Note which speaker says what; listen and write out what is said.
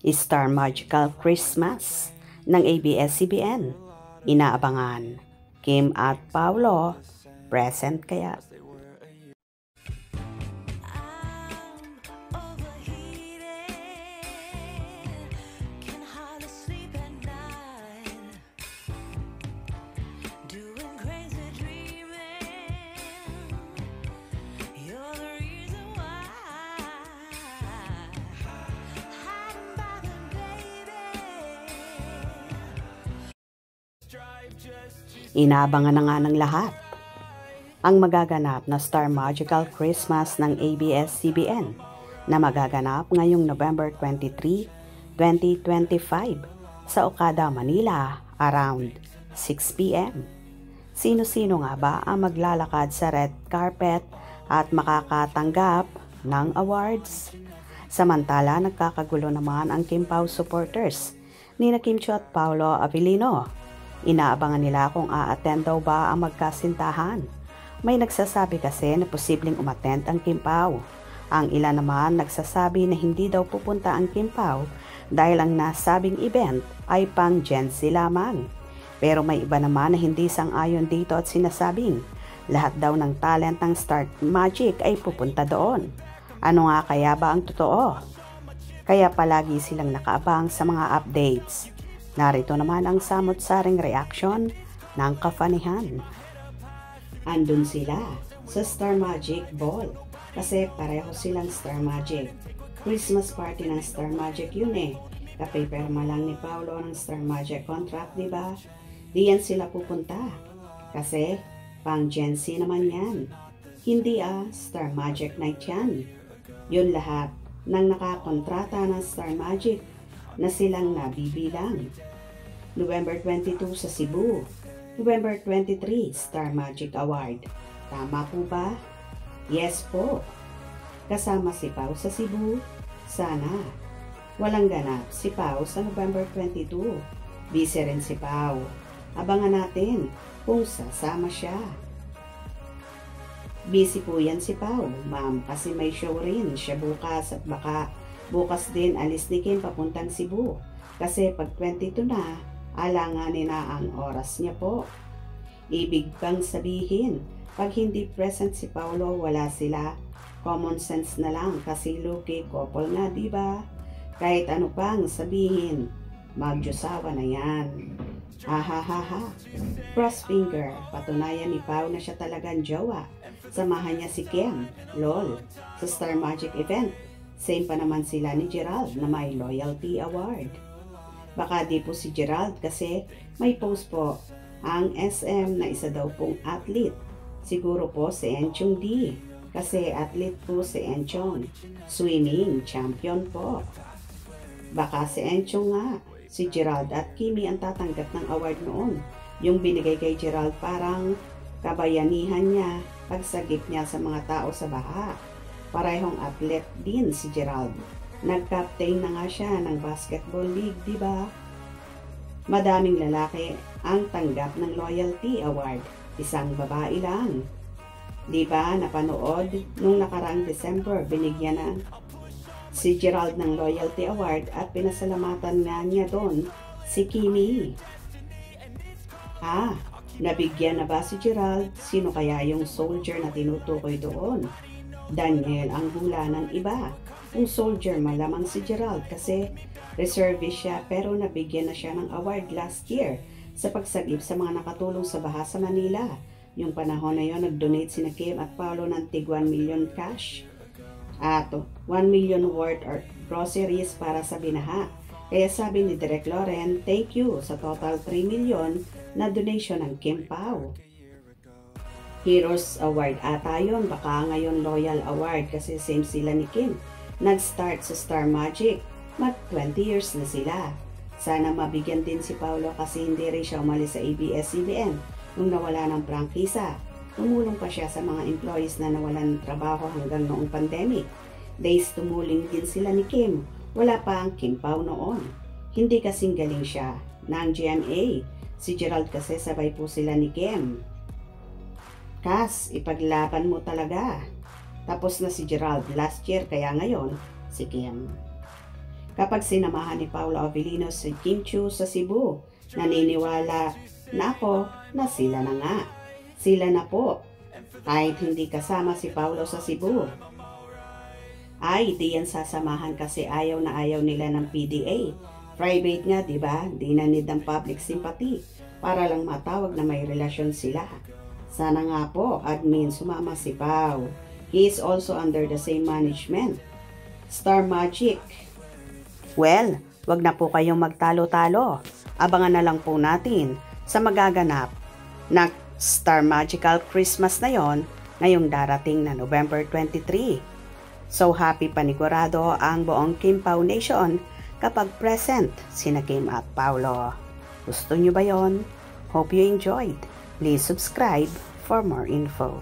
Speaker 1: Star Magical Christmas ng ABS-CBN. Inaabangan. Kim at Paulo, present kaya? Inaabangan na nga ng lahat ang magaganap na Star Magical Christmas ng ABS-CBN na magaganap ngayong November 23, 2025 sa Okada, Manila around 6 p.m. Sino-sino nga ba ang maglalakad sa red carpet at makakatanggap ng awards? Samantala, nagkakagulo naman ang Kim Pao supporters ni Kim Chiu at Paolo Avellino. Inaabangan nila kung a-attend daw ba ang magkasintahan. May nagsasabi kasi na posibleng umattend ang Kim Pao. Ang ilan naman nagsasabi na hindi daw pupunta ang Kim Pao dahil ang nasabing event ay pang Gen Z lamang. Pero may iba naman na hindi sang-ayon dito at sinasabing lahat daw ng talent ng Star Magic ay pupunta doon. Ano nga kaya ba ang totoo? Kaya palagi silang nakaabang sa mga updates. Narito naman ang samot-saring reaksyon ng kafanihan. Andun sila sa Star Magic Ball kasi pareho silang Star Magic. Christmas party ng Star Magic yun eh. Kapiperma lang ni Paolo ng Star Magic contract, diba? Diyan sila pupunta. Kasi pang Gen Z naman yan. Hindi Star Magic Night yan. Yun lahat ng nakakontrata ng Star Magic na silang nabibilang. November 22 sa Cebu. November 23, Star Magic Award. Tama po ba? Yes po. Kasama si Pao sa Cebu? Sana. Walang ganap si Pao sa November 22. Busy rin si Pao. Abangan natin kung sasama siya. Busy po yan si Pao, ma'am, kasi may show rin siya bukas at baka bukas din alis ni Kim papuntang Cebu. Kasi pag 22 na, alanganin na ang oras niya po. Ibig bang sabihin, pag hindi present si Paolo, wala sila. Common sense na lang kasi Lucky couple na, diba? Kahit ano pang sabihin, magjusawa na yan. Ha. Cross finger, patunayan ni Pao na siya talagang jowa. Samahan niya si Kim, lol, sa Star Magic event. Same pa naman sila ni Gerald na may loyalty award. Baka di po si Gerald kasi may post po ang SM na isa daw pong athlete. Siguro po si Enchong D kasi athlete po si Enchong. Swimming champion po. Baka si Enchong nga. Si Gerald at Kimi ang tatanggap ng award noon. Yung binigay kay Gerald parang kabayanihan niya pagsagip niya sa mga tao sa baha. Parehong athlete din si Gerald. Nag-captain na nga siya ng basketball league, diba? Madaming lalaki ang tanggap ng loyalty award. Isang babae lang. Diba napanood nung nakaraang December binigyan na si Gerald ng loyalty award at pinasalamatan nga niya doon si Kimi. Nabigyan na ba si Gerald? Sino kaya yung soldier na tinutukoy doon? Daniel ang hula ng iba. Kung soldier malamang si Gerald kasi reservist siya pero nabigyan na siya ng award last year sa pagsagip sa mga nakatulong sa baha sa Manila. Yung panahon na yon nag-donate si Kim at Paolo ng tig 1 million cash at 1 million worth of groceries para sa binaha. Kaya sabi ni Direk Loren, thank you sa total 3 million na donation ng Kim Pao. Heroes Award ata yun, baka ngayon Loyal Award kasi same sila ni Kim. Nag-start sa Star Magic, mag 20 years na sila. Sana mabigyan din si Paolo kasi hindi rin siya umalis sa ABS-CBN nung nawala ng prangkisa. Tumulong pa siya sa mga employees na nawalan ng trabaho hanggang noong pandemic. Days tumuling din sila ni Kim. Wala pa ang Kim Pao noon. Hindi kasing galing siya ng GMA. Si Gerald kasi sabay po sila ni Kim. Kas, ipaglaban mo talaga. Tapos na si Gerald last year kaya ngayon si Kim. Kapag sinamahan ni Paolo Avellino si Kim Chiu sa Cebu, naniniwala na ako na sila na nga. Sila na po. Kahit hindi kasama si Paolo sa Cebu. Ay, di yan sasamahan kasi ayaw na ayaw nila ng PDA. Private nga, di ba? Di na need ng public sympathy para lang matawag na may relasyon sila. Sana nga po, admin, sumama si Pao. He is also under the same management. Star Magic. Well, wag na po kayong magtalo-talo. Abangan na lang po natin sa magaganap na Star Magical Christmas na yon ngayong darating na November 23. So happy panigurado ang buong Kim Pao Nation kapag present sina Kim at Paolo. Gusto nyo ba yon? Hope you enjoyed. Please subscribe for more info.